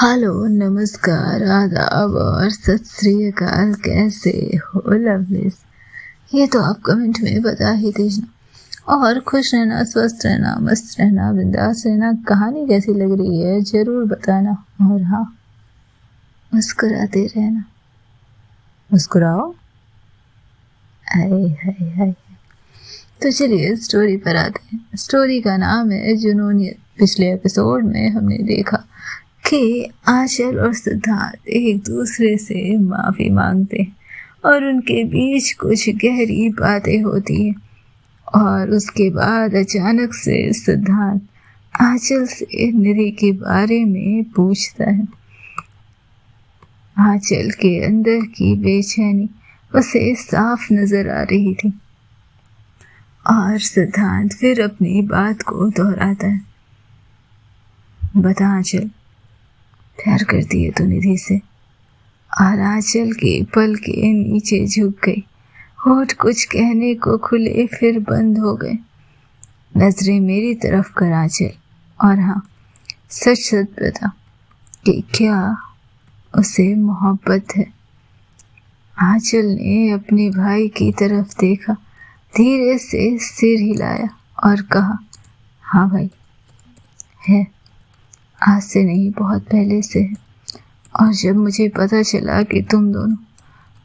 Hello, नमस्कार, आदाब और सत श्री अकाल। कैसे हो लवलीज? ये तो आप कमेंट में बता ही दीजिए। और खुश रहना, स्वस्थ रहना, मस्त रहना, बिंदास रहना। कहानी कैसी लग रही है जरूर बताना। और हाँ, मुस्कुराते रहना। मुस्कुराओ। हाय हाय हाय। तो चलिए स्टोरी पर आते हैं। स्टोरी का नाम है जुनून। पिछले एपिसोड में हमने देखा कि आंचल और सिद्धार्थ एक दूसरे से माफी मांगते और उनके बीच कुछ गहरी बातें होती हैं। और उसके बाद अचानक से सिद्धार्थ आंचल से निधि के बारे में पूछता है। आंचल के अंदर की बेचैनी उसे साफ नजर आ रही थी और सिद्धांत फिर अपनी बात को दोहराता है। बता आंचल, प्यार करती है तो निधि से? और आंचल के पल के नीचे झुक गई। होठ कुछ कहने को खुले फिर बंद हो गए। नजरें मेरी तरफ कर आंचल, और हाँ, सच सच बता कि क्या उसे मोहब्बत है? आंचल ने अपने भाई की तरफ देखा, धीरे से सिर हिलाया और कहा, हाँ भाई, है। आज से नहीं, बहुत पहले से है। और जब मुझे पता चला कि तुम दोनों,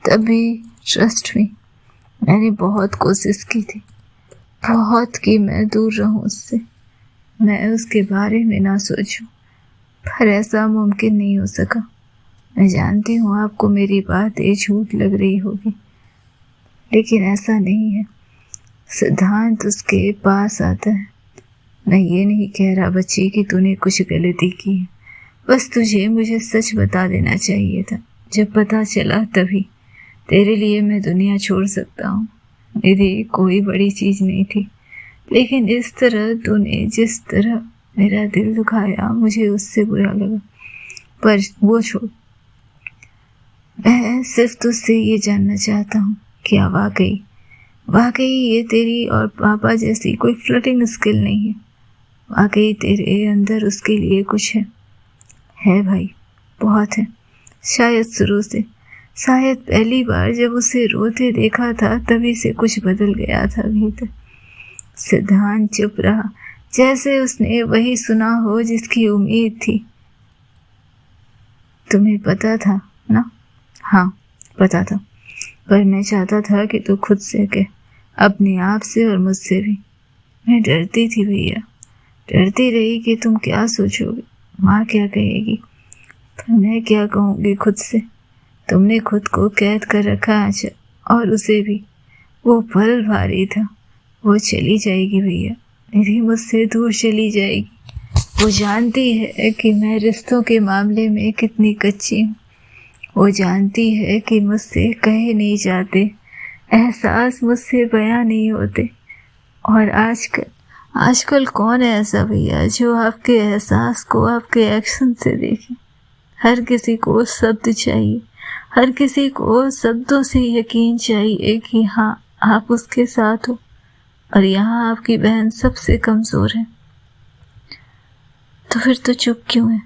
तभी ट्रस्ट मी, मैंने बहुत कोशिश की थी, बहुत कि मैं दूर रहूं उससे, मैं उसके बारे में ना सोचूं, पर ऐसा मुमकिन नहीं हो सका। मैं जानती हूँ आपको मेरी बातें झूठ लग रही होगी, लेकिन ऐसा नहीं है। सिद्धांत उसके पास आता है। मैं ये नहीं कह रहा बच्ची कि तूने कुछ गलती की है, बस तुझे मुझे सच बता देना चाहिए था। जब पता चला तभी। तेरे लिए मैं दुनिया छोड़ सकता हूँ, निधि कोई बड़ी चीज नहीं थी, लेकिन इस तरह तूने जिस तरह मेरा दिल दुखाया, मुझे उससे बुरा लगा। पर वो छोड़, मैं सिर्फ तुझसे ये जानना चाहता हूँ, क्या वाकई ये तेरी और पापा जैसी कोई फ्लर्टिंग स्किल नहीं है? वाकई तेरे अंदर उसके लिए कुछ है भाई, बहुत है। शायद शुरू से, शायद पहली बार जब उसे रोते देखा था तभी से कुछ बदल गया था भीतर। सिद्धांत चुप रहा, जैसे उसने वही सुना हो जिसकी उम्मीद थी। तुम्हें पता था ना? हाँ, पता था, पर मैं चाहता था कि तू खुद से कह, अपने आप से और मुझसे भी। मैं डरती थी भैया, डरती रही कि तुम क्या सोचोगे, माँ क्या कहेगी, पर मैं क्या कहूँगी खुद से। तुमने खुद को कैद कर रखा आंचल, और उसे भी। वो पल भारी था। वो चली जाएगी भैया, निधि मुझसे दूर चली जाएगी। वो जानती है कि मैं रिश्तों के मामले में कितनी कच्ची हूँ। वो जानती है कि मुझसे कहे नहीं जाते, एहसास मुझसे बयां नहीं होते। और आजकल कौन है ऐसा भैया जो आपके एहसास को आपके एक्शन से देखे? हर किसी को शब्द चाहिए, हर किसी को शब्दों से यकीन चाहिए कि हाँ, आप उसके साथ हो। और यहाँ आपकी बहन सबसे कमजोर है। तो फिर तो चुप क्यों है?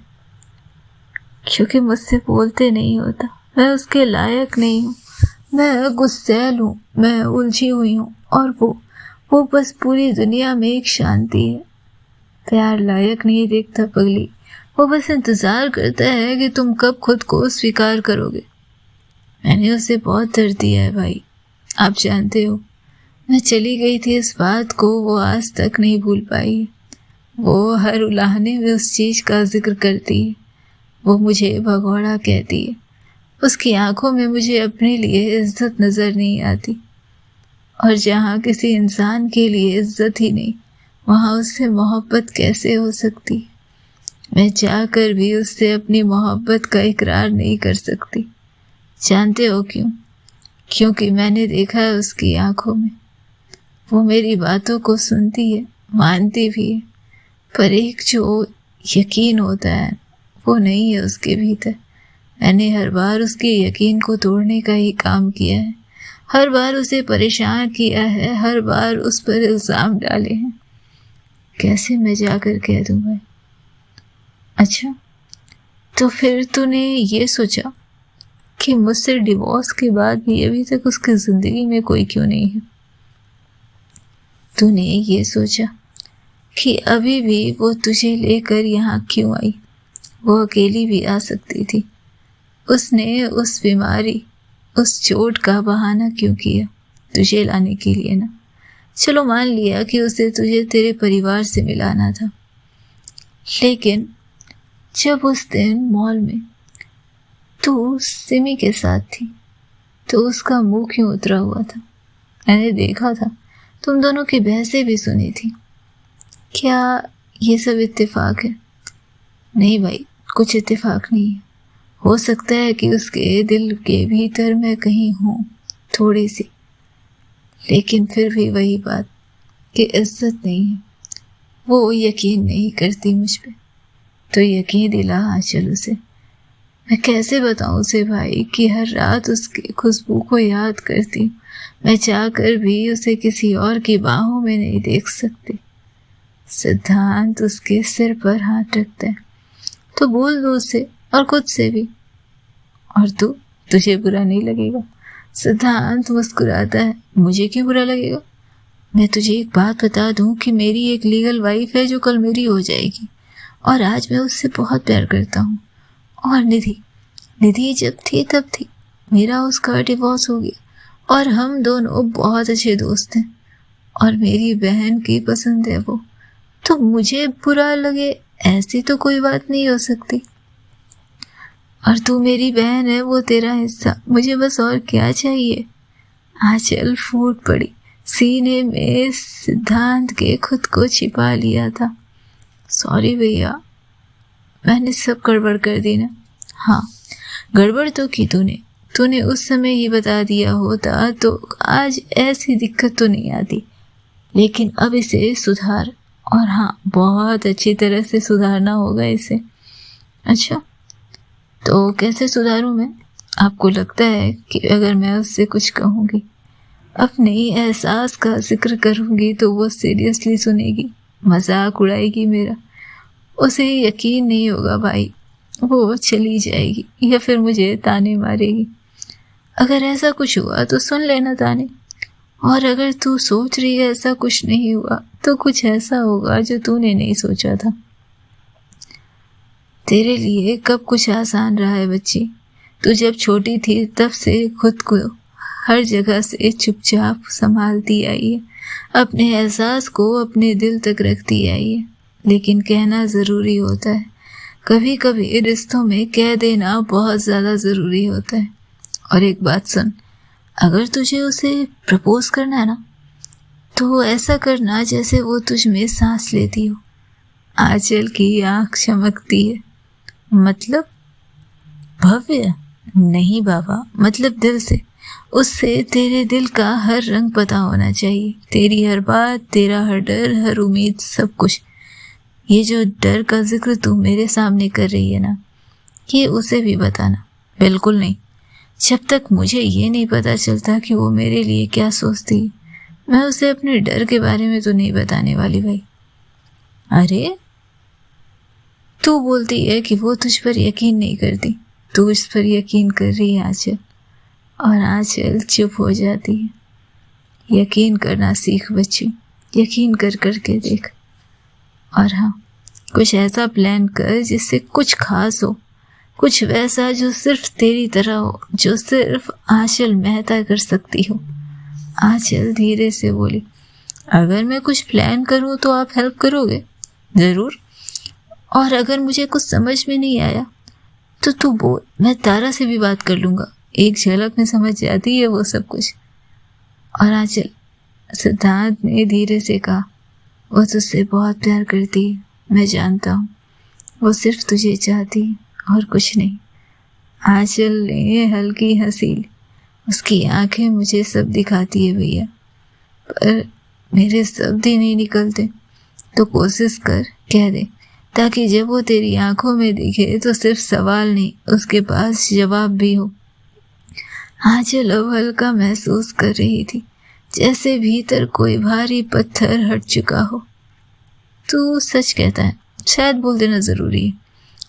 क्योंकि मुझसे बोलते नहीं होता। मैं उसके लायक नहीं हूँ, मैं गुस्सैल हूँ, मैं उलझी हुई हूँ। और वो बस पूरी दुनिया में एक शांति है। प्यार लायक नहीं देखता पगली, वो बस इंतजार करता है कि तुम कब खुद को स्वीकार करोगे। मैंने उसे बहुत दर्द दिया है भाई, आप जानते हो। मैं चली गई थी, इस बात को वो आज तक नहीं भूल पाई। वो हर उलाहने में उस चीज का जिक्र करती है। वो मुझे भगोड़ा कहती है। उसकी आंखों में मुझे अपने लिए इज्जत नजर नहीं आती। और जहाँ किसी इंसान के लिए इज्जत ही नहीं, वहाँ उससे मोहब्बत कैसे हो सकती? मैं चाहकर भी उससे अपनी मोहब्बत का इकरार नहीं कर सकती। जानते हो क्यों? क्योंकि मैंने देखा है उसकी आंखों में। वो मेरी बातों को सुनती है, मानती भी है, पर एक जो यकीन होता है, वो नहीं है उसके भीतर। मैंने हर बार उसके यकीन को तोड़ने का ही काम किया है, हर बार उसे परेशान किया है, हर बार उस पर इल्जाम डाले हैं। कैसे मैं जाकर कह दूं भाई? अच्छा, तो फिर तूने ये सोचा कि मुझसे डिवोर्स के बाद भी अभी तक उसकी ज़िंदगी में कोई क्यों नहीं है? तूने ये सोचा कि अभी भी वो तुझे लेकर यहाँ क्यों आई? वो अकेली भी आ सकती थी। उसने उस बीमारी, उस चोट का बहाना क्यों किया? तुझे लाने के लिए ना। चलो मान लिया कि उसे तुझे तेरे परिवार से मिलाना था, लेकिन जब उस दिन मॉल में तू सिमी के साथ थी तो उसका मुंह क्यों उतरा हुआ था? मैंने देखा था, तुम दोनों की बहसें भी सुनी थी। क्या ये सब इत्तेफाक है? नहीं भाई, कुछ इत्तेफाक नहीं है। हो सकता है कि उसके दिल के भीतर मैं कहीं हूँ थोड़ी सी, लेकिन फिर भी वही बात कि इज्जत नहीं है। वो यकीन नहीं करती मुझ पे, तो यकीन दिला आंचल उसे। मैं कैसे बताऊं उसे भाई कि हर रात उसकी खुशबू को याद करती हूँ। मैं चाहकर भी उसे किसी और की बाहों में नहीं देख सकती। सिद्धांत उसके सिर पर हाथ रखता है। तो बोल दो उसे और खुद से भी। और तुझे बुरा नहीं लगेगा? सिद्धांत मुस्कुराता है। मुझे क्यों बुरा लगेगा? मैं तुझे एक बात बता दूं कि मेरी एक लीगल वाइफ है जो कल मेरी हो जाएगी, और आज मैं उससे बहुत प्यार करता हूँ। और निधि जब थी तब थी, मेरा उसका डिवोर्स हो गया और हम दोनों बहुत अच्छे दोस्त हैं, और मेरी बहन की पसंद है वो। तो मुझे बुरा लगे ऐसी तो कोई बात नहीं हो सकती। और तू मेरी बहन है, वो तेरा हिस्सा, मुझे बस और क्या चाहिए? आंचल फूट पड़ी। सीने में सिद्धांत के खुद को छिपा लिया था। सॉरी भैया, मैंने सब गड़बड़ कर दी ना। हाँ, गड़बड़ तो की तूने उस समय ये बता दिया होता तो आज ऐसी दिक्कत तो नहीं आती। लेकिन अब इसे सुधार, और हाँ, बहुत अच्छी तरह से सुधारना होगा इसे। अच्छा, तो कैसे सुधारूं मैं? आपको लगता है कि अगर मैं उससे कुछ कहूँगी, अपने एहसास का जिक्र करूँगी तो वो सीरियसली सुनेगी, मजाक उड़ाएगी मेरा? उसे यकीन नहीं होगा भाई, वो चली जाएगी या फिर मुझे ताने मारेगी। अगर ऐसा कुछ हुआ तो सुन लेना ताने, और अगर तू सोच रही है ऐसा कुछ नहीं हुआ तो कुछ ऐसा होगा जो तूने नहीं सोचा था। तेरे लिए कब कुछ आसान रहा है बच्ची? तू जब छोटी थी तब से खुद को हर जगह से चुपचाप संभालती आई है, अपने एहसास को अपने दिल तक रखती आई है। लेकिन कहना ज़रूरी होता है, कभी कभी रिश्तों में कह देना बहुत ज़्यादा ज़रूरी होता है। और एक बात सुन, अगर तुझे उसे प्रपोज करना है ना, तो ऐसा करना जैसे वो तुझ में सांस लेती हो। आंचल की आँख चमकती है। मतलब भव्य? नहीं बाबा, मतलब दिल से। उससे तेरे दिल का हर रंग पता होना चाहिए, तेरी हर बात, तेरा हर डर, हर उम्मीद, सब कुछ। ये जो डर का जिक्र तू मेरे सामने कर रही है ना, ये उसे भी बताना। बिल्कुल नहीं, जब तक मुझे ये नहीं पता चलता कि वो मेरे लिए क्या सोचती है, मैं उसे अपने डर के बारे में तो नहीं बताने वाली भाई। अरे, तू बोलती है कि वो तुझ पर यकीन नहीं करती, तू इस पर यकीन कर रही है आंचल। और आंचल चुप हो जाती है। यकीन करना सीख बच्ची, यकीन कर करके देख। और हाँ, कुछ ऐसा प्लान कर जिससे कुछ खास हो, कुछ वैसा जो सिर्फ तेरी तरह हो, जो सिर्फ आंचल मेहता कर सकती हो। आंचल धीरे से बोली, अगर मैं कुछ प्लान करूँ तो आप हेल्प करोगे? ज़रूर। और अगर मुझे कुछ समझ में नहीं आया तो तू बोल, मैं तारा से भी बात कर लूँगा, एक झलक में समझ जाती है वो सब कुछ। और आंचल, सिद्धांत ने धीरे से कहा, वो तुझसे बहुत प्यार करती है, मैं जानता हूँ। वो सिर्फ तुझे चाहती है और कुछ नहीं। आंचल ने हल्की हंसी ली। उसकी आंखें मुझे सब दिखाती है भैया, पर मेरे शब्द ही नहीं निकलते। तो कोशिश कर कह दे, ताकि जब वो तेरी आंखों में दिखे तो सिर्फ सवाल नहीं, उसके पास जवाब भी हो। आंचल अब हल्का महसूस कर रही थी, जैसे भीतर कोई भारी पत्थर हट चुका हो। तू सच कहता है, शायद बोल देना ज़रूरी है।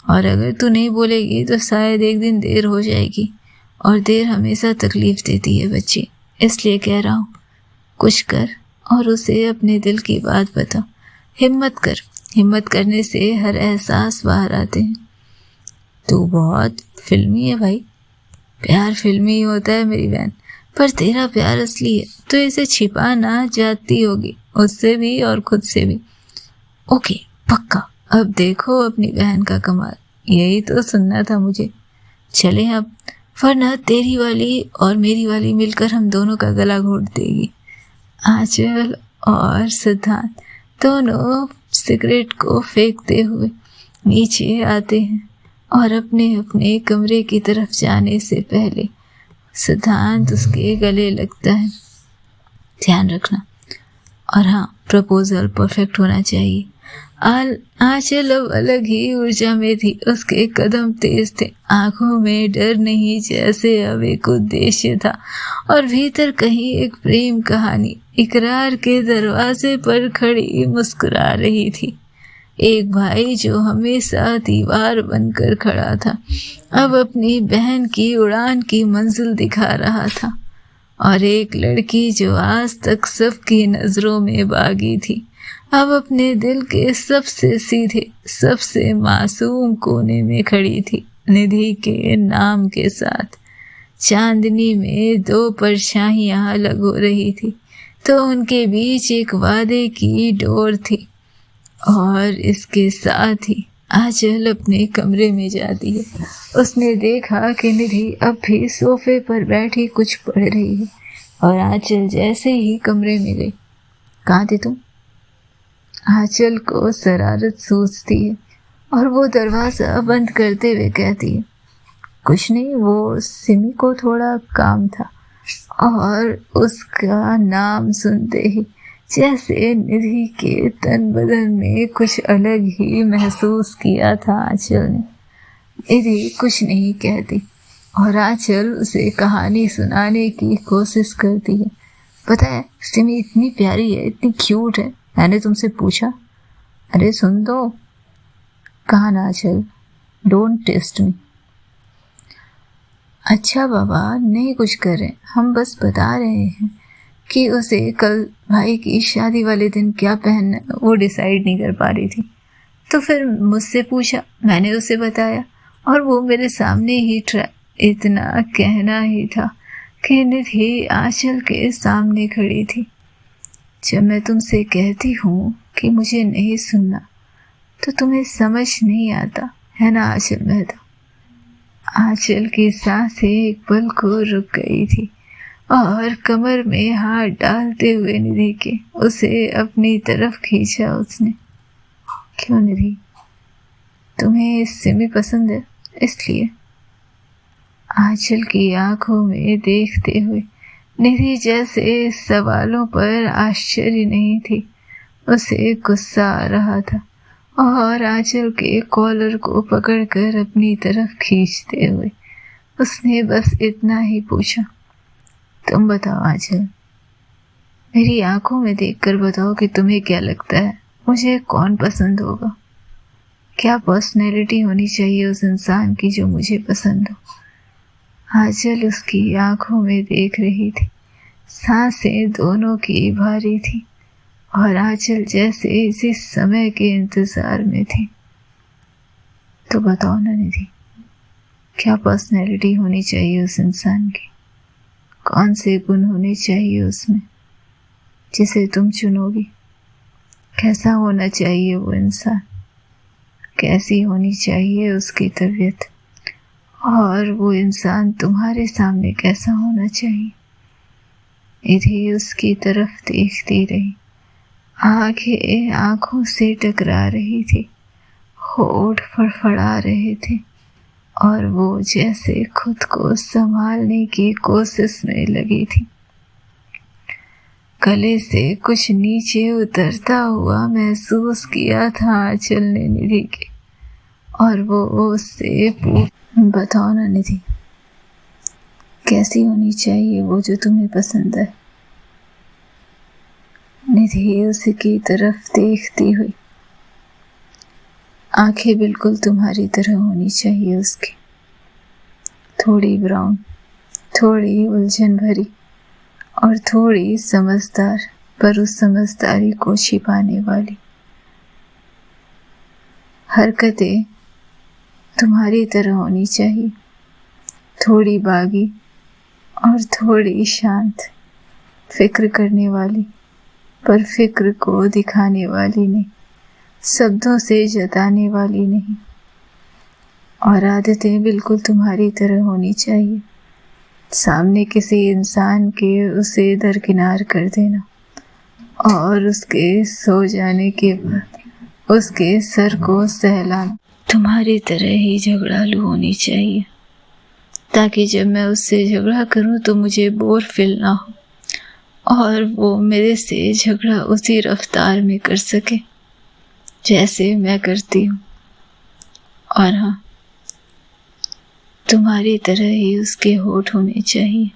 और अगर तू नहीं बोलेगी तो शायद एक दिन देर हो जाएगी, और देर हमेशा तकलीफ देती है बच्ची। इसलिए कह रहा हूँ, कुछ कर और उसे अपने दिल की बात बता। हिम्मत कर। हिम्मत करने से हर एहसास बाहर आते हैं। तू बहुत फिल्मी है भाई। प्यार फिल्मी ही होता है मेरी बहन, पर तेरा प्यार असली है, तो इसे छिपाना चाहती होगी, उससे भी और खुद से भी। ओके पक्का। अब देखो अपनी बहन का कमाल। यही तो सुनना था मुझे। चले अब, वरना तेरी वाली और मेरी वाली मिलकर हम दोनों का गला घोट देगी। आंचल और सिद्धांत दोनों सिगरेट को फेंकते हुए नीचे आते हैं और अपने अपने कमरे की तरफ जाने से पहले सिद्धांत उसके गले लगता है। ध्यान रखना, और हाँ, प्रपोजल परफेक्ट होना चाहिए। आंचल अब अलग ही ऊर्जा में थी। उसके कदम तेज थे, आंखों में डर नहीं, जैसे अब एक उद्देश्य था, और भीतर कहीं एक प्रेम कहानी इकरार के दरवाजे पर खड़ी मुस्कुरा रही थी। एक भाई जो हमेशा दीवार बनकर खड़ा था, अब अपनी बहन की उड़ान की मंजिल दिखा रहा था, और एक लड़की जो आज तक सबकी नजरों में बागी थी, अब अपने दिल के सबसे सीधे, सबसे मासूम कोने में खड़ी थी, निधि के नाम के साथ। चांदनी में दो परछाइयां अलग हो रही थी, तो उनके बीच एक वादे की डोर थी। और इसके साथ ही आंचल अपने कमरे में जाती है। उसने देखा कि निधि अब भी सोफे पर बैठी कुछ पढ़ रही है, और आंचल जैसे ही कमरे में गई, कहाँ थे तुम? आंचल को शरारत सूझती है और वो दरवाज़ा बंद करते हुए कहती है, कुछ नहीं, वो सिमी को थोड़ा काम था। और उसका नाम सुनते ही जैसे निधि के तन बदन में कुछ अलग ही महसूस किया था आंचल ने। निधि कुछ नहीं कहती और आंचल उसे कहानी सुनाने की कोशिश करती है। पता है, सिमी इतनी प्यारी है, इतनी क्यूट है, मैंने तुमसे पूछा। अरे सुन दो। कहा ना आंचल, डोंट टेस्ट मी। अच्छा बाबा, नहीं कुछ कर रहे, हम बस बता रहे हैं कि उसे कल भाई की शादी वाले दिन क्या पहनना वो डिसाइड नहीं कर पा रही थी, तो फिर मुझसे पूछा, मैंने उसे बताया, और वो मेरे सामने ही इतना कहना ही था कि निधि आंचल के सामने खड़ी थी। जब मैं तुमसे कहती हूँ कि मुझे नहीं सुनना, तो तुम्हें समझ नहीं आता है ना आंचल मेहता। आंचल की सांसें एक पल को रुक गई थी, और कमर में हाथ डालते हुए निधि के उसे अपनी तरफ खींचा उसने। क्यों निधि, तुम्हें सिमी पसंद है इसलिए? आंचल की आंखों में देखते हुए निधि जैसे सवालों पर आश्चर्य नहीं थी, उसे गुस्सा आ रहा था, और आंचल के कॉलर को पकड़कर अपनी तरफ खींचते हुए उसने बस इतना ही पूछा, तुम बताओ आंचल, मेरी आंखों में देखकर बताओ कि तुम्हें क्या लगता है, मुझे कौन पसंद होगा? क्या पर्सनैलिटी होनी चाहिए उस इंसान की जो मुझे पसंद हो? आंचल उसकी आंखों में देख रही थी, सांसें दोनों की भारी थी, और आंचल जैसे इसी समय के इंतजार में थी। तो बताओ ना निधि, क्या पर्सनैलिटी होनी चाहिए उस इंसान की? कौन से गुण होने चाहिए उसमें जिसे तुम चुनोगी? कैसा होना चाहिए वो इंसान? कैसी होनी चाहिए उसकी तबीयत? और वो इंसान तुम्हारे सामने कैसा होना चाहिए? निधि उसकी तरफ देखती रही, आंखें आंखों से टकरा रही थी, होठ फड़फड़ा रहे थे, और वो जैसे खुद को संभालने की कोशिश में लगी थी। गले से कुछ नीचे उतरता हुआ महसूस किया था आंचल ने निधि के, और वो उससे बताओ ना निधि, कैसी होनी चाहिए वो जो तुम्हें पसंद है? निधि उसकी तरफ देखती हुई आंखें बिल्कुल तुम्हारी तरह होनी चाहिए उसकी, थोड़ी ब्राउन, थोड़ी उलझन भरी और थोड़ी समझदार, पर उस समझदारी को छिपाने वाली। हरकतें तुम्हारी तरह होनी चाहिए, थोड़ी बागी और थोड़ी शांत, फिक्र करने वाली पर फिक्र को दिखाने वाली नहीं, शब्दों से जताने वाली नहीं। और आदतें बिल्कुल तुम्हारी तरह होनी चाहिए, सामने किसी इंसान के उसे दरकिनार कर देना और उसके सो जाने के बाद उसके सर को सहलाना। तुम्हारी तरह ही झगड़ालू होनी चाहिए, ताकि जब मैं उससे झगड़ा करूं तो मुझे बोर फील ना हो और वो मेरे से झगड़ा उसी रफ्तार में कर सके जैसे मैं करती हूँ। और हाँ, तुम्हारी तरह ही उसके होठ होने चाहिए,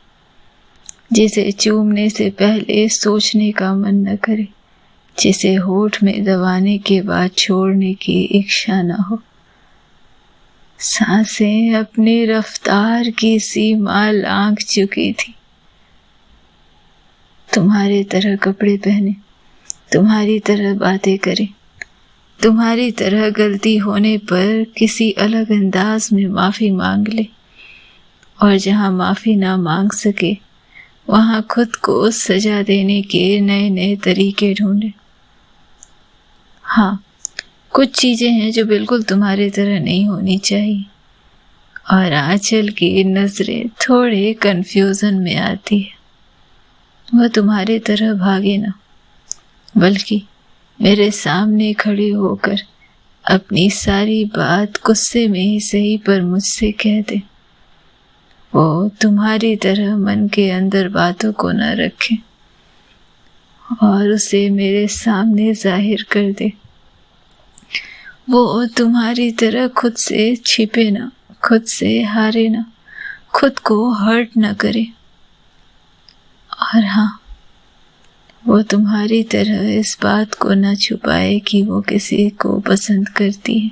जिसे चूमने से पहले सोचने का मन न करे, जिसे होठ में दबाने के बाद छोड़ने की इच्छा न हो। सांसें अपनी रफ्तार की सीमा लांघ चुकी थी। तुम्हारी तरह कपड़े पहने, तुम्हारी तरह बातें करें, तुम्हारी तरह गलती होने पर किसी अलग अंदाज में माफी मांग ले, और जहां माफी ना मांग सके वहां खुद को सजा देने के नए नए तरीके ढूंढे। हाँ, कुछ चीजें हैं जो बिल्कुल तुम्हारी तरह नहीं होनी चाहिए, और आंचल की नजरें थोड़े कंफ्यूजन में आती है। वह तुम्हारी तरह भागे ना, बल्कि मेरे सामने खड़े होकर अपनी सारी बात गुस्से में ही सही पर मुझसे कह दे। वो तुम्हारी तरह मन के अंदर बातों को न रखे और उसे मेरे सामने जाहिर कर दे। वो तुम्हारी तरह खुद से छिपे ना, खुद से हारे ना, खुद को हर्ट न करे। और हाँ, वो तुम्हारी तरह इस बात को न छुपाए कि वो किसी को पसंद करती है,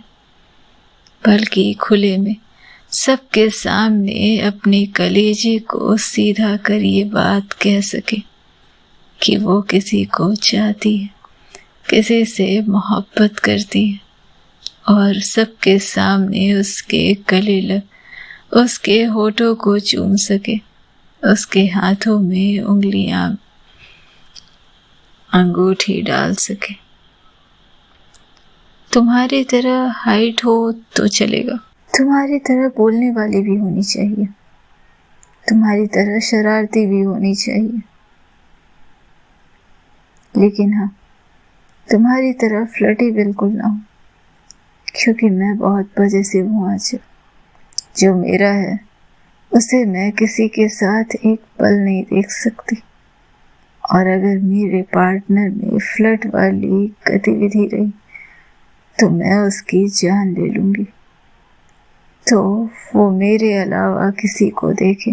बल्कि खुले में सबके सामने अपने कलेजे को सीधा कर ये बात कह सके कि वो किसी को चाहती है, किसी से मोहब्बत करती है, और सबके सामने उसके गले लग, उसके होठों को चूम सके, उसके हाथों में उंगलियां अंगूठी डाल सके। तुम्हारी तरह हाइट हो तो चलेगा, तुम्हारी तरह बोलने वाली भी होनी चाहिए, तुम्हारी तरह शरारती भी होनी चाहिए, लेकिन हाँ, तुम्हारी तरह फ्लर्टी बिल्कुल ना हो, क्योंकि मैं बहुत पॉजिटिव हूँ। आज जो मेरा है उसे मैं किसी के साथ एक पल नहीं देख सकती, और अगर मेरे पार्टनर में फ्लर्ट वाली गतिविधि रही तो मैं उसकी जान ले लूंगी। तो वो मेरे अलावा किसी को देखे,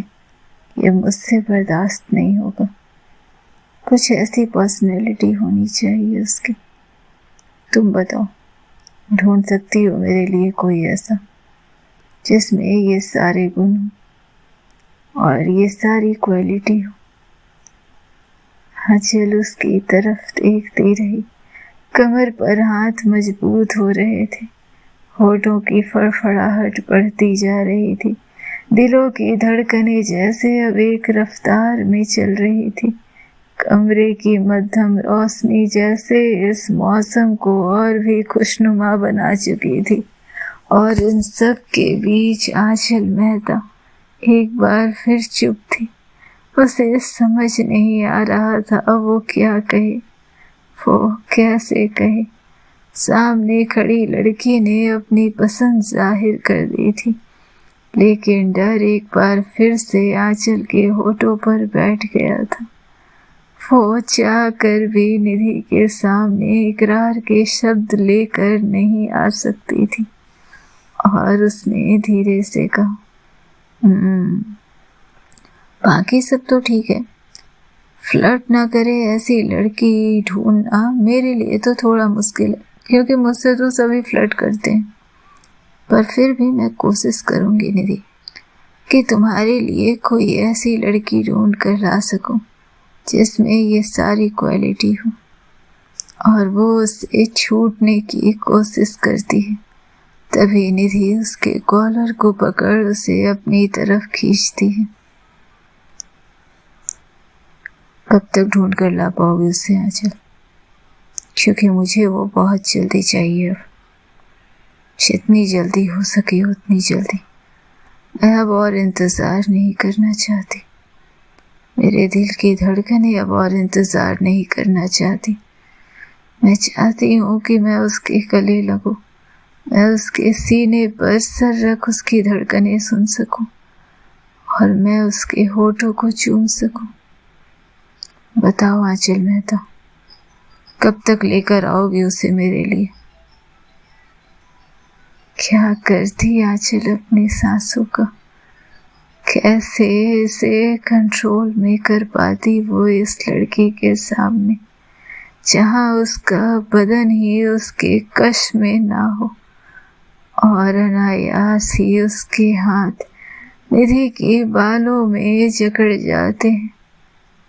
ये मुझसे बर्दाश्त नहीं होगा। कुछ ऐसी पर्सनैलिटी होनी चाहिए उसकी। तुम बताओ, ढूंढ सकती हो मेरे लिए कोई ऐसा जिसमें ये सारे गुण हो और ये सारी क्वालिटी हो? आंचल उसकी तरफ देखती रही, कमर पर हाथ मजबूत हो रहे थे, होठों की फड़फड़ाहट बढ़ती जा रही थी, दिलों की धड़कनें जैसे अब एक रफ्तार में चल रही थी, कमरे की मध्यम रोशनी जैसे इस मौसम को और भी खुशनुमा बना चुकी थी। और इन सब के बीच आंचल मेहता एक बार फिर चुप थी। उसे समझ नहीं आ रहा था वो क्या कहे, वो कैसे कहे। सामने खड़ी लड़की ने अपनी पसंद जाहिर कर दी थी, लेकिन डर एक बार फिर से आंचल के होठों पर बैठ गया था। वो चाह कर भी निधि के सामने इकरार के शब्द लेकर नहीं आ सकती थी, और उसने धीरे से कहा, बाकी सब तो ठीक है, फ्लर्ट ना करे ऐसी लड़की ढूंढना मेरे लिए तो थोड़ा मुश्किल है, क्योंकि मुझसे तो सभी फ्लर्ट करते हैं। पर फिर भी मैं कोशिश करूंगी निधि कि तुम्हारे लिए कोई ऐसी लड़की ढूंढ कर ला सकूं जिसमें ये सारी क्वालिटी हो, और वो उससे छूटने की कोशिश करती है। तभी निधि उसके कॉलर को पकड़ उसे अपनी तरफ खींचती है। कब तक ढूंढ कर ला पाओगे उससे आंचल? क्योंकि मुझे वो बहुत जल्दी चाहिए, अब जितनी जल्दी हो सके उतनी जल्दी। मैं अब और इंतज़ार नहीं करना चाहती। मेरे दिल की धड़कनें अब और इंतज़ार नहीं करना चाहती। मैं चाहती हूँ कि मैं उसके गले लगूं, मैं उसके सीने पर सर रख उसकी धड़कनें सुन सकूं, और मैं उसके होठों को चूम सकूं। बताओ आंचल मेहता, कब तक लेकर आओगे उसे मेरे लिए? क्या करती आंचल अपनी सांसों का, कैसे इसे कंट्रोल में कर पाती वो इस लड़की के सामने, जहां उसका बदन ही उसके कश में ना हो, और अनायास ही उसके हाथ निधि के बालों में जकड़ जाते हैं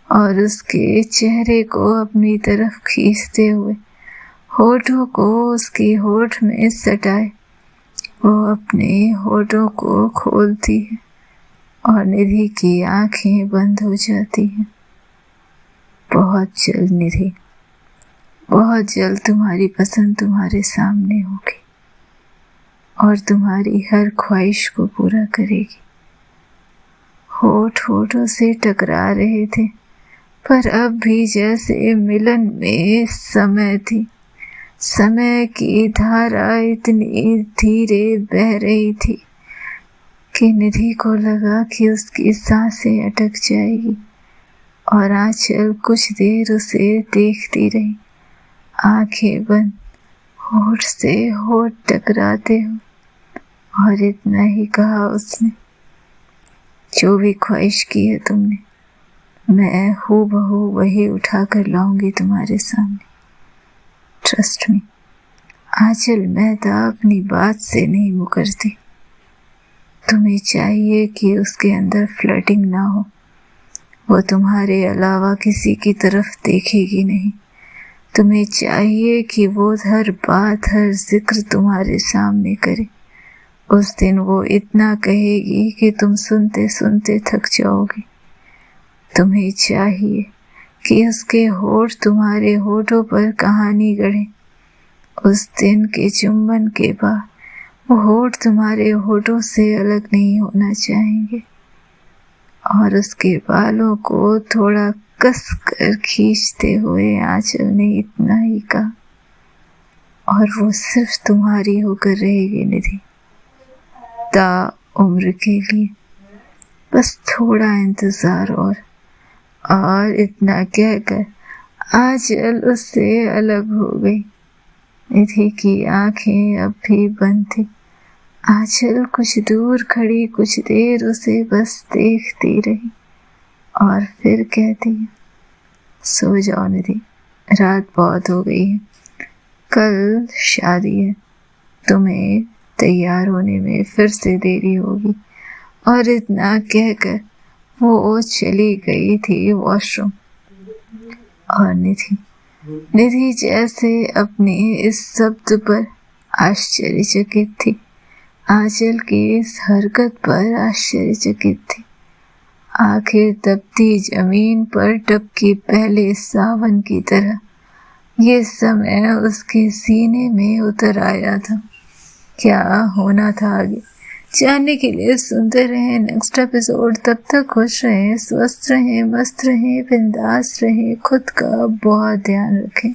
और उसके चेहरे को अपनी तरफ खींचते हुए होठों को उसके होठ में सटाए वो अपने होठों को खोलती है और निधि की आंखें बंद हो जाती हैं। बहुत जल्द निधि, बहुत जल्द तुम्हारी पसंद तुम्हारे सामने होगी और तुम्हारी हर ख्वाहिश को पूरा करेगी। होठ होठों से टकरा रहे थे, पर अब भी जैसे मिलन में समय थी। समय की धारा इतनी धीरे बह रही थी कि निधि को लगा कि उसकी सांसें अटक जाएगी, और आंचल कुछ देर उसे देखती रही, आंखें बंद, होठ से होठ टकराते हो, और इतना ही कहा उसने, जो भी ख्वाहिश की है तुमने, मैं हूबहू वही उठा कर लाऊंगी तुम्हारे सामने। Trust me. आंचल मेहता अपनी बात से नहीं मुकरती। तुम्हें चाहिए कि उसके अंदर फ्लर्टिंग ना हो, वो तुम्हारे अलावा किसी की तरफ देखेगी नहीं। तुम्हें चाहिए कि वो हर बात, हर जिक्र तुम्हारे सामने करे। उस दिन वो इतना कहेगी कि तुम सुनते सुनते थक जाओगी। तुम्हें चाहिए कि उसके होठ तुम्हारे होठों पर कहानी गढ़े। उस दिन के चुंबन के बाद वो होठ तुम्हारे होठों से अलग नहीं होना चाहेंगे, और उसके बालों को थोड़ा कस कर खींचते हुए आंचल ने इतना ही कहा, और वो सिर्फ तुम्हारी होकर रहेगी निधि, ता उम्र के लिए। बस थोड़ा इंतजार और इतना कहकर आंचल उससे अलग हो गई। निधि की आंखें अब भी बंद थी। आंचल कुछ दूर खड़ी कुछ देर उसे बस देखती रही, और फिर कहती है, सो जाओ निधि, रात बहुत हो गई है, कल शादी है, तुम्हें तैयार होने में फिर से देरी होगी। और इतना कहकर वो चली गई थी वॉशरूम। और निधि जैसे अपने इस शब्द पर आश्चर्यचकित थी, आंचल की इस हरकत पर आश्चर्यचकित थी। आखिर तपती जमीन पर टपकी पहले सावन की तरह ये समय उसके सीने में उतर आया था। क्या होना था आगे जानने के लिए सुनते रहें नेक्स्ट एपिसोड। तब तक खुश रहें, स्वस्थ रहें, मस्त रहें, बिंदास रहें, खुद का बहुत ध्यान रखें।